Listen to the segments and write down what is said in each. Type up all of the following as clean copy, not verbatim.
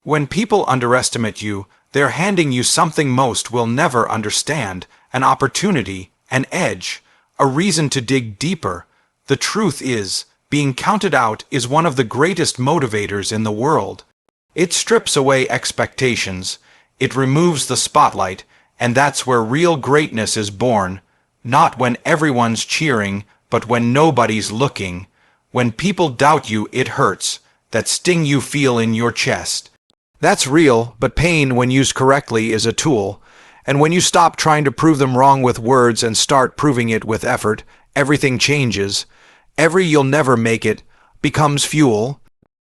When people underestimate you, they're handing you something most will never understand, an opportunity, an edge, a reason to dig deeper. The truth is, being counted out is one of the greatest motivators in the world. It strips away expectations, it removes the spotlight, and that's where real greatness is born. Not when everyone's cheering, but when nobody's looking. When people doubt you, it hurts. That sting you feel in your chest. That's real, but pain, when used correctly, is a tool. And when you stop trying to prove them wrong with words and start proving it with effort, everything changes. Every "you'll never make it" becomes fuel.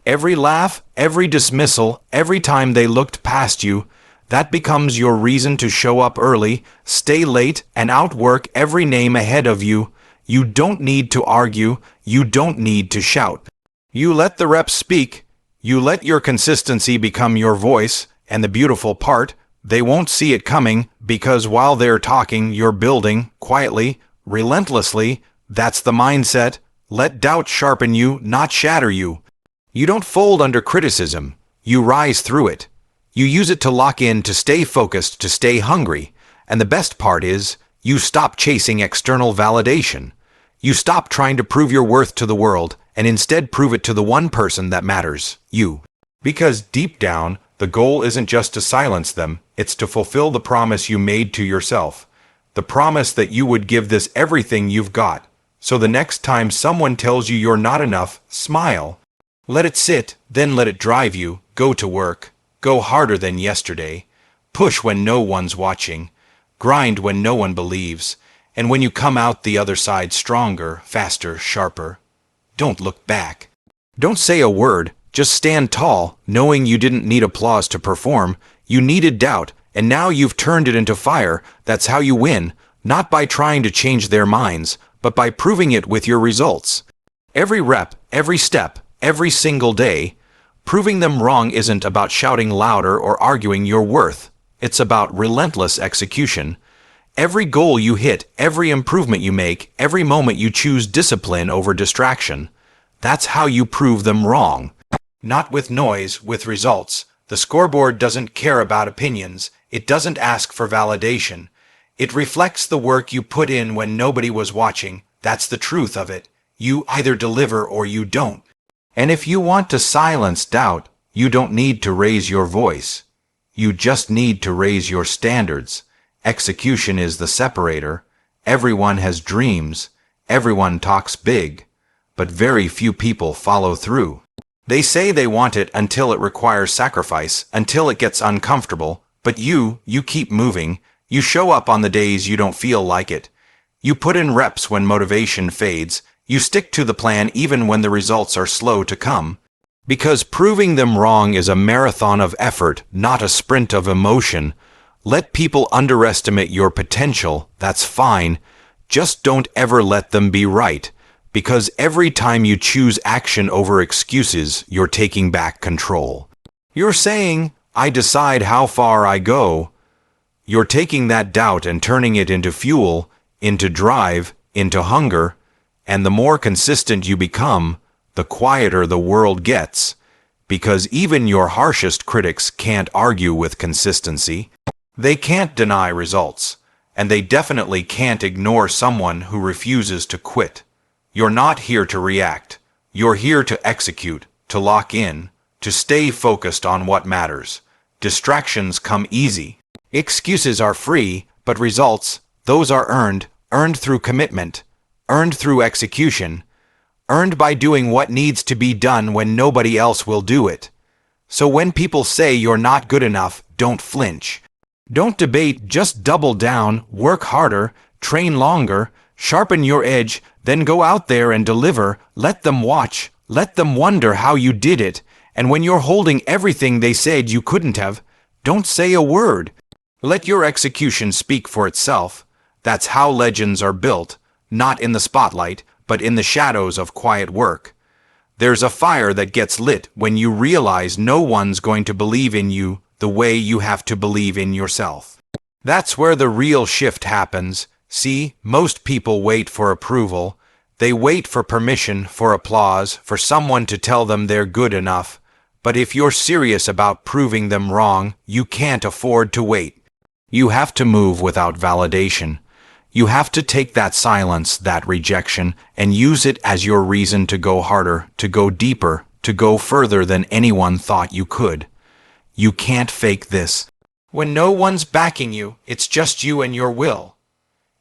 Every laugh, every dismissal, every time they looked past you, that becomes your reason to show up early, stay late, and outwork every name ahead of you. You don't need to argue, you don't need to shout. You let the reps speak, you let your consistency become your voice, and the beautiful part, they won't see it coming, because while they're talking, you're building, quietly, relentlessly. That's the mindset. Let doubt sharpen you, not shatter you. You don't fold under criticism, you rise through it. You use it to lock in, to stay focused, to stay hungry. And the best part is, you stop chasing external validation. You stop trying to prove your worth to the world, and instead prove it to the one person that matters, you. Because deep down, the goal isn't just to silence them, it's to fulfill the promise you made to yourself. The promise that you would give this everything you've got. So the next time someone tells you you're not enough, smile. Let it sit, then let it drive you. Go to work. Go harder than yesterday. Push when no one's watching. Grind when no one believes. And when you come out the other side stronger, faster, sharper, don't look back. Don't say a word, just stand tall, knowing you didn't need applause to perform. You needed doubt, and now you've turned it into fire. That's how you win, not by trying to change their minds, but by proving it with your results. Every rep, every step, every single day, proving them wrong isn't about shouting louder or arguing your worth. It's about relentless execution. Every goal you hit, every improvement you make, every moment you choose discipline over distraction. That's how you prove them wrong. Not with noise, with results. The scoreboard doesn't care about opinions. It doesn't ask for validation. It reflects the work you put in when nobody was watching. That's the truth of it. You either deliver or you don't. And if you want to silence doubt, you don't need to raise your voice. You just need to raise your standards. Execution is the separator. Everyone has dreams. Everyone talks big. But very few people follow through. They say they want it until it requires sacrifice, until it gets uncomfortable. But you keep moving. You show up on the days you don't feel like it. You put in reps when motivation fades. You stick to the plan even when the results are slow to come. Because proving them wrong is a marathon of effort, not a sprint of emotion. Let people underestimate your potential, that's fine. Just don't ever let them be right. Because every time you choose action over excuses, you're taking back control. You're saying, "I decide how far I go." You're taking that doubt and turning it into fuel, into drive, into hunger. And the more consistent you become, the quieter the world gets. Because even your harshest critics can't argue with consistency. They can't deny results. And they definitely can't ignore someone who refuses to quit. You're not here to react. You're here to execute, to lock in, to stay focused on what matters. Distractions come easy. Excuses are free, but results, those are earned through commitment, earned through execution, earned by doing what needs to be done when nobody else will do it. So when people say you're not good enough, don't flinch. Don't debate, just double down, work harder, train longer, sharpen your edge, then go out there and deliver. Let them watch, let them wonder how you did it. And when you're holding everything they said you couldn't have, don't say a word. Let your execution speak for itself. That's how legends are built, not in the spotlight, but in the shadows of quiet work. There's a fire that gets lit when you realize no one's going to believe in you the way you have to believe in yourself. That's where the real shift happens. See, most people wait for approval. They wait for permission, for applause, for someone to tell them they're good enough. But if you're serious about proving them wrong, you can't afford to wait. You have to move without validation. You have to take that silence, that rejection, and use it as your reason to go harder, to go deeper, to go further than anyone thought you could. You can't fake this. When no one's backing you, it's just you and your will.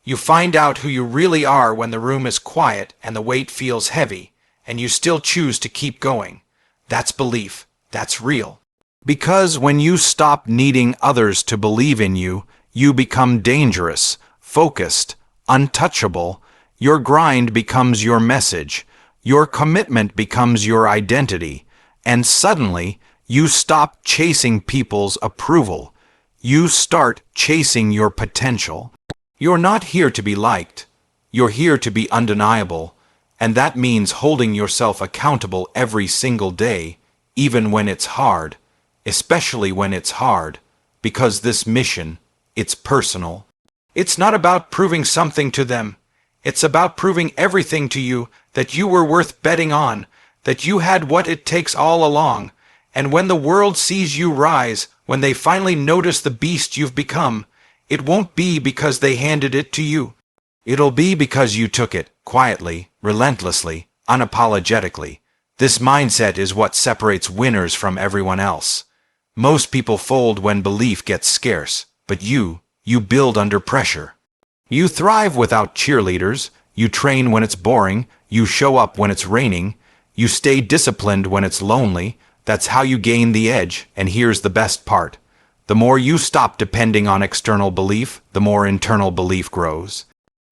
You find out who you really are when the room is quiet and the weight feels heavy, and you still choose to keep going. That's belief. That's real. Because when you stop needing others to believe in you, you become dangerous, focused, untouchable. Your grind becomes your message. Your commitment becomes your identity. And suddenly, you stop chasing people's approval. You start chasing your potential. You're not here to be liked. You're here to be undeniable. And that means holding yourself accountable every single day, even when it's hard, especially when it's hard, because this mission, it's personal. It's not about proving something to them. It's about proving everything to you, that you were worth betting on, that you had what it takes all along. And when the world sees you rise, when they finally notice the beast you've become, it won't be because they handed it to you. It'll be because you took it, quietly, relentlessly, unapologetically. This mindset is what separates winners from everyone else. Most people fold when belief gets scarce, but you build under pressure. You thrive without cheerleaders, you train when it's boring, you show up when it's raining, you stay disciplined when it's lonely. That's how you gain the edge, and here's the best part. The more you stop depending on external belief, the more internal belief grows.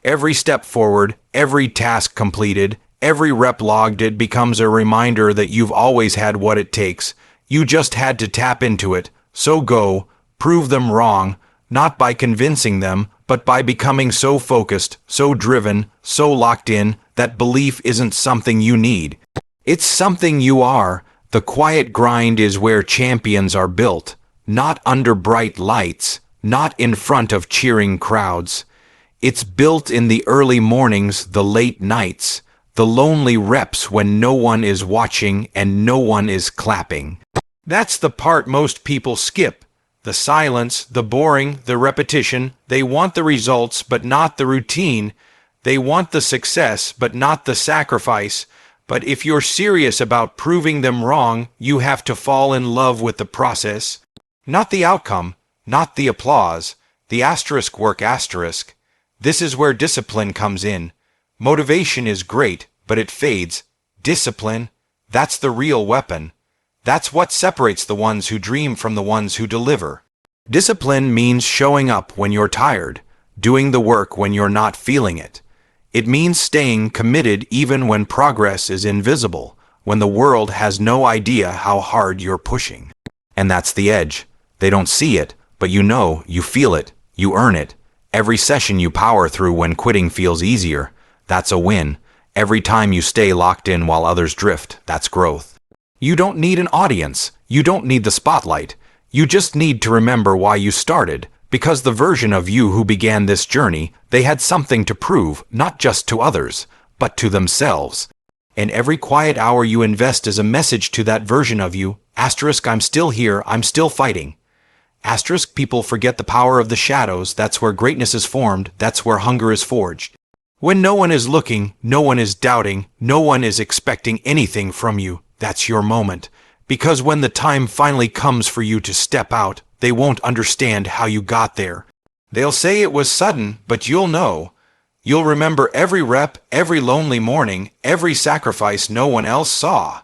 Every step forward, every task completed, every rep logged, it becomes a reminder that you've always had what it takes. You just had to tap into it. So go, prove them wrong, not by convincing them, but by becoming so focused, so driven, so locked in, that belief isn't something you need. It's something you are. The quiet grind is where champions are built, not under bright lights, not in front of cheering crowds. It's built in the early mornings, the late nights, the lonely reps when no one is watching and no one is clapping. That's the part most people skip. The silence, the boring, the repetition. They want the results, but not the routine. They want the success, but not the sacrifice. But if you're serious about proving them wrong, you have to fall in love with the process. Not the outcome, not the applause, the asterisk work asterisk. This is where discipline comes in. Motivation is great, but it fades. Discipline, that's the real weapon. That's what separates the ones who dream from the ones who deliver. Discipline means showing up when you're tired, doing the work when you're not feeling it. It means staying committed even when progress is invisible, when the world has no idea how hard you're pushing. And that's the edge. They don't see it, but you know, you feel it, you earn it. Every session you power through when quitting feels easier, that's a win. Every time you stay locked in while others drift, that's growth. You don't need an audience. You don't need the spotlight. You just need to remember why you started, because the version of you who began this journey, they had something to prove, not just to others, but to themselves. And every quiet hour you invest is a message to that version of you. Asterisk, I'm still here, I'm still fighting. Asterisk, people forget the power of the shadows. That's where greatness is formed. That's where hunger is forged. When no one is looking, no one is doubting, no one is expecting anything from you, that's your moment. Because when the time finally comes for you to step out, they won't understand how you got there. They'll say it was sudden, but you'll know. You'll remember every rep, every lonely morning, every sacrifice no one else saw.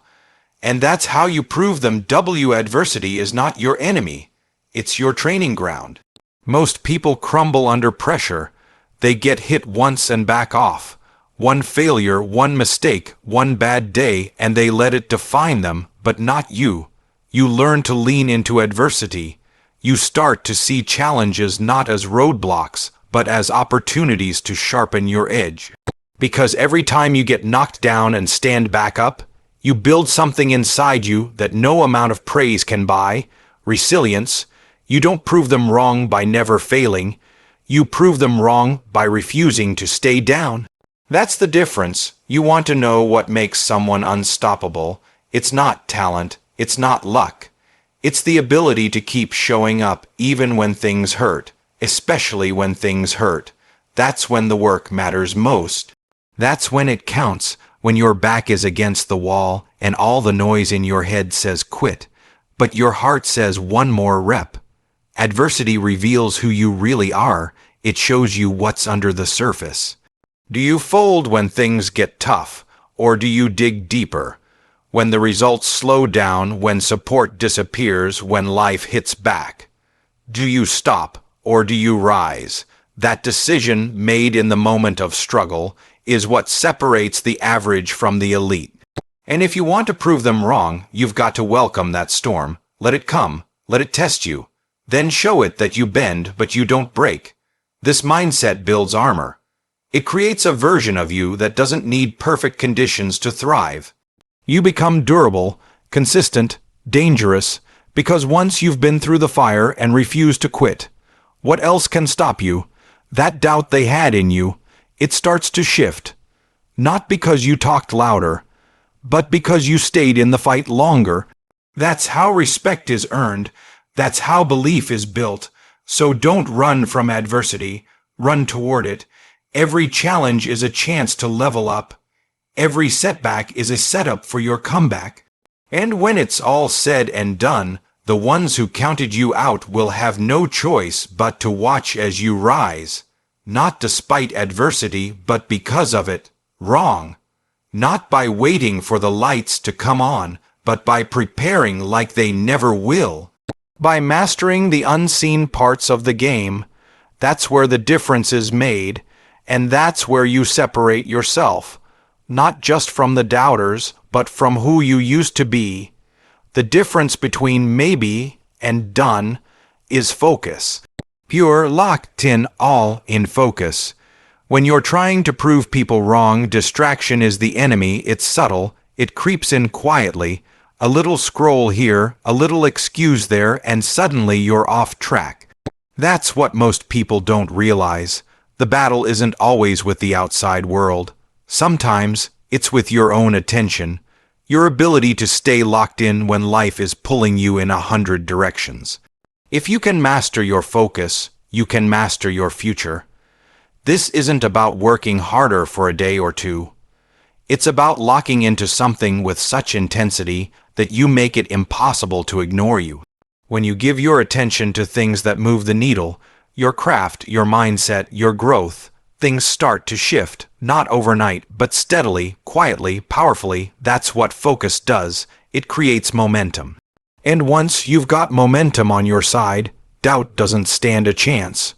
And that's how you prove them adversity is not your enemy. It's your training ground. Most people crumble under pressure. They get hit once and back off. One failure, one mistake, one bad day, and they let it define them, but not you. You learn to lean into adversity. You start to see challenges not as roadblocks, but as opportunities to sharpen your edge. Because every time you get knocked down and stand back up, you build something inside you that no amount of praise can buy. Resilience. You don't prove them wrong by never failing. You prove them wrong by refusing to stay down. That's the difference. You want to know what makes someone unstoppable. It's not talent, It's not luck. It's the ability to keep showing up even when things hurt, especially when things hurt. That's when the work matters most. That's when it counts, when your back is against the wall and all the noise in your head says quit, but your heart says one more rep. Adversity reveals who you really are. It shows you what's under the surface. Do you fold when things get tough, or do you dig deeper? When the results slow down, when support disappears, when life hits back? Do you stop, or do you rise? That decision made in the moment of struggle is what separates the average from the elite. And if you want to prove them wrong, you've got to welcome that storm. Let it come. Let it test you. Then show it that you bend, but you don't break. This mindset builds armor. It creates a version of you that doesn't need perfect conditions to thrive. You become durable, consistent, dangerous, because once you've been through the fire and refuse to quit, what else can stop you? That doubt they had in you, it starts to shift. Not because you talked louder, but because you stayed in the fight longer. That's how respect is earned. That's how belief is built. So don't run from adversity. Run toward it. Every challenge is a chance to level up. Every setback is a setup for your comeback. And when it's all said and done, the ones who counted you out will have no choice but to watch as you rise. Not despite adversity, but because of it. Wrong. Not by waiting for the lights to come on, but by preparing like they never will. By mastering the unseen parts of the game. That's where the difference is made, and that's where you separate yourself. Not just from the doubters, but from who you used to be. The difference between maybe and done is focus. Pure, locked in, all in focus. When you're trying to prove people wrong, distraction is the enemy. It's subtle. It creeps in quietly. A little scroll here, a little excuse there, and suddenly you're off track. That's what most people don't realize. The battle isn't always with the outside world. Sometimes it's with your own attention, your ability to stay locked in when life is pulling you in 100 directions. If you can master your focus, you can master your future. This isn't about working harder for a day or two. It's about locking into something with such intensity that you make it impossible to ignore you. When you give your attention to things that move the needle, your craft, your mindset, your growth, things start to shift, not overnight, but steadily, quietly, powerfully. That's what focus does. It creates momentum. And once you've got momentum on your side, doubt doesn't stand a chance.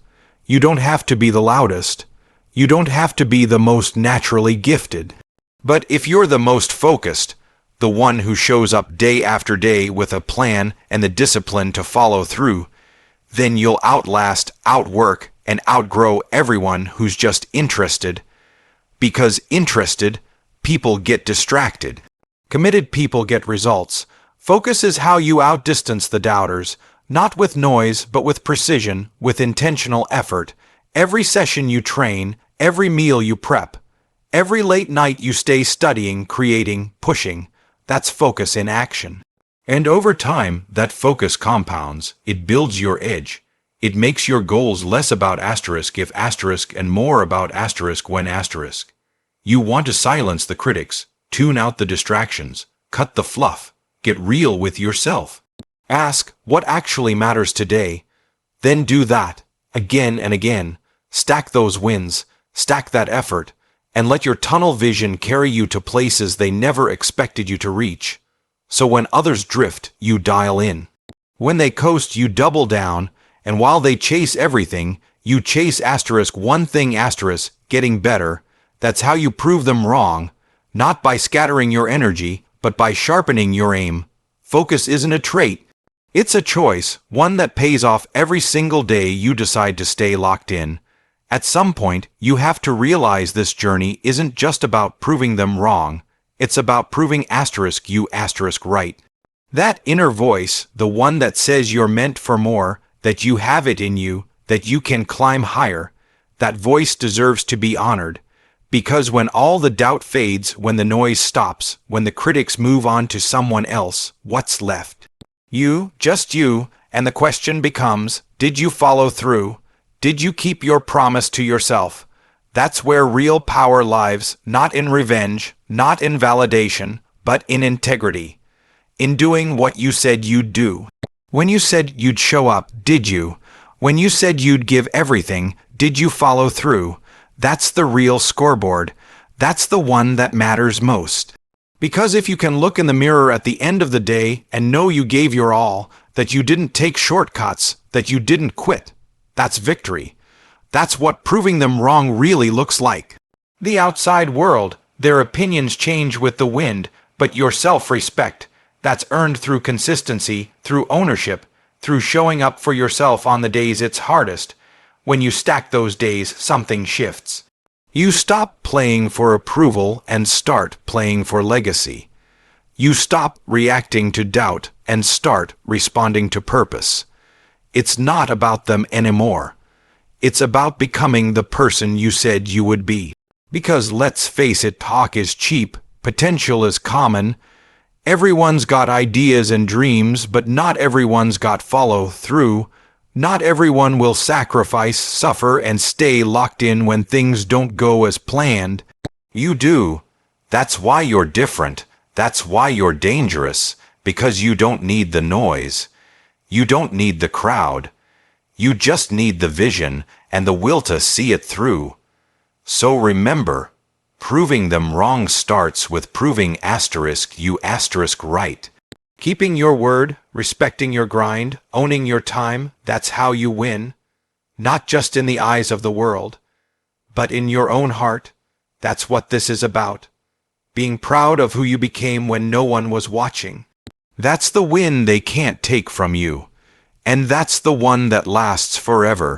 You don't have to be the loudest. You don't have to be the most naturally gifted. But if you're the most focused, the one who shows up day after day with a plan and the discipline to follow through, then you'll outlast, outwork, and outgrow everyone who's just interested. Because interested, people get distracted. Committed people get results. Focus is how you outdistance the doubters, not with noise, but with precision, with intentional effort. Every session you train, every meal you prep, every late night you stay studying, creating, pushing. That's focus in action. And over time, that focus compounds. It builds your edge. It makes your goals less about asterisk if asterisk and more about asterisk when asterisk. You want to silence the critics, tune out the distractions, cut the fluff, get real with yourself. Ask what actually matters today. Then do that, again and again. Stack those wins, stack that effort, and let your tunnel vision carry you to places they never expected you to reach. So when others drift, you dial in. When they coast, you double down, and while they chase everything, you chase asterisk one thing asterisk, getting better. That's how you prove them wrong, not by scattering your energy, but by sharpening your aim. Focus isn't a trait. It's a choice, one that pays off every single day you decide to stay locked in. At some point, you have to realize this journey isn't just about proving them wrong. It's about proving asterisk you asterisk right. That inner voice, the one that says you're meant for more, that you have it in you, that you can climb higher, that voice deserves to be honored. Because when all the doubt fades, when the noise stops, when the critics move on to someone else, what's left? You, just you, and the question becomes, did you follow through? Did you keep your promise to yourself? That's where real power lies, not in revenge, not in validation, but in integrity. In doing what you said you'd do. When you said you'd show up, did you? When you said you'd give everything, did you follow through? That's the real scoreboard. That's the one that matters most. Because if you can look in the mirror at the end of the day and know you gave your all, that you didn't take shortcuts, that you didn't quit, that's victory. That's what proving them wrong really looks like. The outside world, their opinions change with the wind, but your self-respect, that's earned through consistency, through ownership, through showing up for yourself on the days it's hardest. When you stack those days, something shifts. You stop playing for approval and start playing for legacy. You stop reacting to doubt and start responding to purpose. It's not about them anymore. It's about becoming the person you said you would be. Because let's face it, talk is cheap, potential is common. Everyone's got ideas and dreams, but not everyone's got follow through. Not everyone will sacrifice, suffer, and stay locked in when things don't go as planned. You do. That's why you're different. That's why you're dangerous. Because you don't need the noise. You don't need the crowd. You just need the vision and the will to see it through. So remember, proving them wrong starts with proving you right. Keeping your word, respecting your grind, owning your time, that's how you win. Not just in the eyes of the world, but in your own heart. That's what this is about. Being proud of who you became when no one was watching. That's the win they can't take from you. And that's the one that lasts forever.